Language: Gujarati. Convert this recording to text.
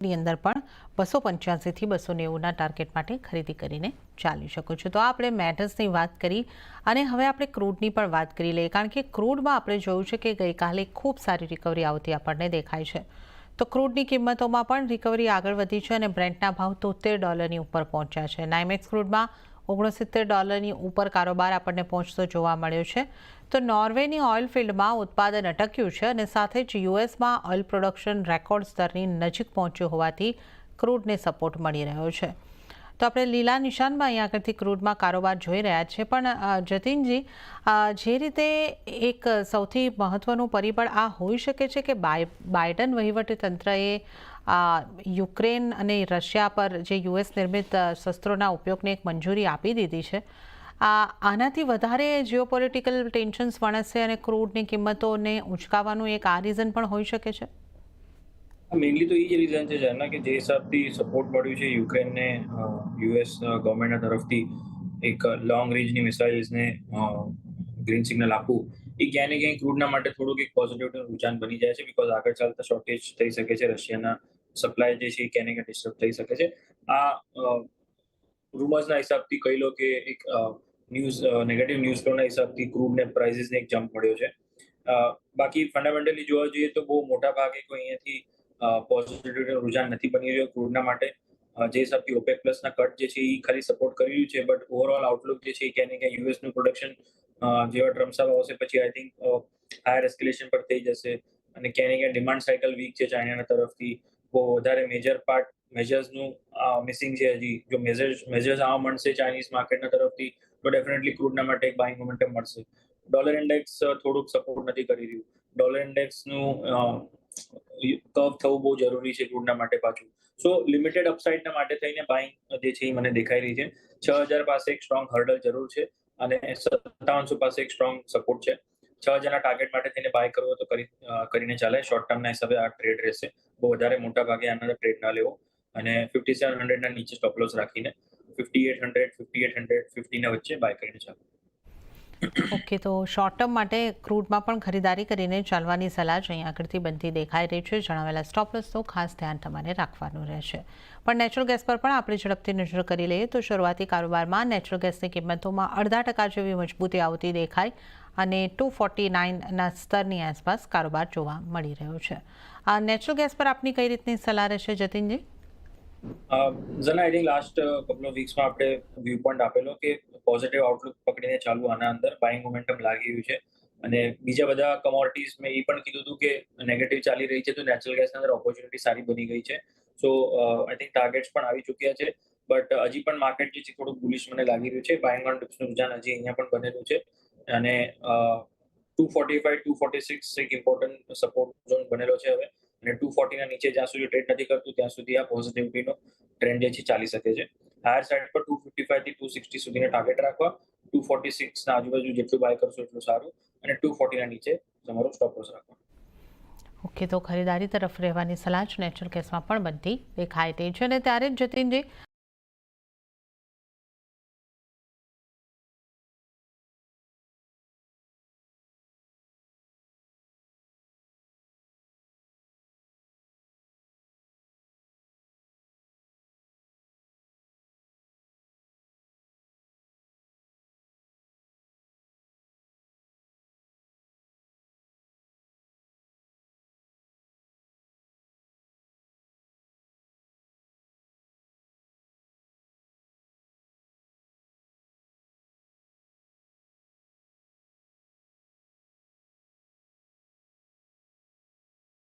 ની અંદર પણ 285 થી 290ના ટાર્ગેટ માટે ખરીદી કરીને ચાલી શકો છો। તો આપણે મેટર્સની વાત કરી અને હવે આપણે ક્રૂડની પણ વાત કરી લઈએ, કારણ કે ક્રૂડમાં આપણે જોયું છે કે ગઈકાલે ખૂબ સારી રિકવરી આવતી આપણને દેખાય છે। તો ક્રૂડની કિંમતોમાં પણ રિકવરી આગળ વધી છે અને બ્રેન્ટના ભાવ $73 ઉપર પહોંચ્યા છે। નાઇમેક્સ ક્રૂડમાં $69 ઉપર કારોબાર આપણને પહોંચતો જોવા મળ્યો છે। તો નોર્વેની ઓઇલ ફિલ્ડમાં ઉત્પાદન અટક્યું છે અને સાથે જ યુએસમાં ઓઇલ પ્રોડક્શન રેકોર્ડ સ્તરની નજીક પહોંચ્યું હોવાથી ક્રૂડને સપોર્ટ મળી રહ્યો છે। તો આપણે લીલા નિશાનમાં અહીંયા આગળથી ક્રૂડમાં કારોબાર જોઈ રહ્યા છીએ। પણ જતીનજી, જે રીતે એક સૌથી મહત્વનું પરિબળ આ હોઈ શકે છે કે બાઇડન વહીવટીતંત્રએ યુક્રેન અને રશિયા પર જે યુએસ નિર્મિત શસ્ત્રોના ઉપયોગને એક મંજૂરી આપી દીધી છે। આનાથી વધારે જીઓપોલિટિકલ ટેન્શન્સ વણસશે અને ક્રૂડની કિંમતોને ઉંચકાવવાનું એક આ રીઝન પણ હોઈ શકે છે। મેઇનલી તો એ જ રીઝન છે જેના કે જે હિસાબથી સપોર્ટ મળ્યું છે યુક્રેનને યુએસ ગવર્મેન્ટના તરફથી એક લોંગ રેન્જની મિસાઇલ્સને ગ્રીન સિગ્નલ આપવું, એ ક્યાંય ને ક્યાંય ક્રૂડના માટે થોડુંક એક પોઝિટિવ રૂઝાન બની જાય છે, બિકોઝ આગળ ચાલતા શોર્ટેજ થઈ શકે છે, રશિયાના સપ્લાય જે છે એ ક્યાંય ને ક્યાંય ડિસ્ટર્બ થઈ શકે છે। આ રૂમર્સના હિસાબથી કહી લો કે એક નેગેટિવ ન્યૂઝ ફ્લોના હિસાબથી ક્રૂડને પ્રાઇસીસને એક જમ્પ મળ્યો છે। બાકી ફંડામેન્ટલી જોવા જઈએ તો બહુ મોટા ભાગે કોઈ અહીંયાથી પોઝિટિવ રૂઝાન નથી બની રહ્યો ક્રૂડના માટે। જે હિસાબથી ઓપેક પ્લસના કટ જે છે એ ખાલી સપોર્ટ કરી રહ્યું છે, બટ ઓવરઓલ આઉટલુક જે છે એ ક્યાંય ને ક્યાંય યુએસનું પ્રોડક્શન જેવા ટ્રમ્પ સાહેબ આવશે પછી આઈ થિંક હાયર એસ્કેલેશન પર થઈ જશે અને ક્યાંય ને ક્યાંય ડિમાન્ડ સાયકલ વીક છે ચાઇનાના તરફથી। બહુ વધારે મેજર પાર્ટ મેજર્સનું મિસિંગ છે। હજી જો મેજર્સ આવવા મળશે ચાઇનીઝ માર્કેટના તરફથી તો ડેફિનેટલી ક્રૂડના માટે એક બાઇંગ મોમેન્ટમ મળશે। ડોલર ઇન્ડેક્સ થોડુંક સપોર્ટ નથી કરી રહ્યું। ડોલર ઇન્ડેક્સનું કર્વ થવું બહુ જરૂરી છે ક્રૂડના માટે પાછું। સો લિમિટેડ અપસાઇડના માટે થઈને બાઇંગ જે છે એ મને દેખાઈ રહી છે। 6000 પાસે એક સ્ટ્રોંગ હર્ડલ જરૂર છે અને 5700 પાસે એક સ્ટ્રોંગ સપોર્ટ છે। 6000ના ટાર્ગેટ માટે થઈને બાય કરવો તો કરીને ચાલે। શોર્ટ ટર્મના હિસાબે આ ટ્રેડ રહેશે, બહુ વધારે મોટા ભાગે આના ટ્રેડ ના લેવો અને 5700ના નીચે સ્ટોપ લોસ રાખીને 5800, 5800, 50ના વચ્ચે બાય કરીને ચાલે। ઓકે, તો શોર્ટ ટર્મ માટે ક્રૂડમાં પણ ખરીદારી કરીને ચાલવાની સલાહ જ અહીં આગળથી બનતી દેખાઈ રહી છે। જણાવેલા સ્ટોપ લોસનું ખાસ ધ્યાન તમારે રાખવાનું રહેશે। પણ નેચરલ ગેસ પર પણ આપણે ઝડપથી નજર કરી લઈએ તો શરૂઆતી કારોબારમાં નેચરલ ગેસની કિંમતોમાં 0.5% જેવી મજબૂતી આવતી દેખાઈ અને 249ના સ્તરની આસપાસ કારોબાર જોવા મળી રહ્યો છે। આ નેચરલ ગેસ પર આપની કઈ રીતની સલાહ રહેશે જતીનજી? ઝના I think last couple of વીક્સમાં આપણે વ્યૂ પોઈન્ટ આપેલો કે પોઝિટિવ આઉટલુક પકડીને ચાલુ આના અંદર બાઇંગ મોમેન્ટમ લાગી રહ્યું છે અને બીજા બધા કમોડિટીઝ મેં એ પણ કીધું હતું કે નેગેટિવ ચાલી રહી છે તો નેચરલ ગેસના અંદર ઓપોર્ચ્યુનિટી સારી બની ગઈ છે। સો આઈ થિંક ટાર્ગેટ્સ પણ આવી ચૂક્યા છે, બટ હજી પણ માર્કેટ જે છે થોડુંક બુલિશ મને લાગી રહ્યું છે। બાઇંગ ઓન ડિપ્સનું રૂઝાન હજી અહીંયા પણ બનેલું છે અને 245, 246 એક ઇમ્પોર્ટન્ટ સપોર્ટ ઝોન બનેલો છે હવે અને 240ના નીચે જ્યાં સુધી ટ્રેડ નથી કરતું ત્યાં સુધી આ પોઝિટિવિટીનો ટ્રેન્ડ જે છે ચાલી શકે છે। હાયર સાઇડ પર 255 થી 260 સુધીના ટાર્ગેટ રાખવા, 246ના આજુબાજુ જેટલું બાય કરશો એટલું સારું અને 240ના નીચે તમારો સ્ટોપ લોસ રાખવાનો। ઓકે, તો ખરીદારી તરફ રહેવાની સલાહ જ નેચરલ ગેસમાં પણ બનતી દેખાઈ રહી છે। અને ત્યારે જ જતીનજી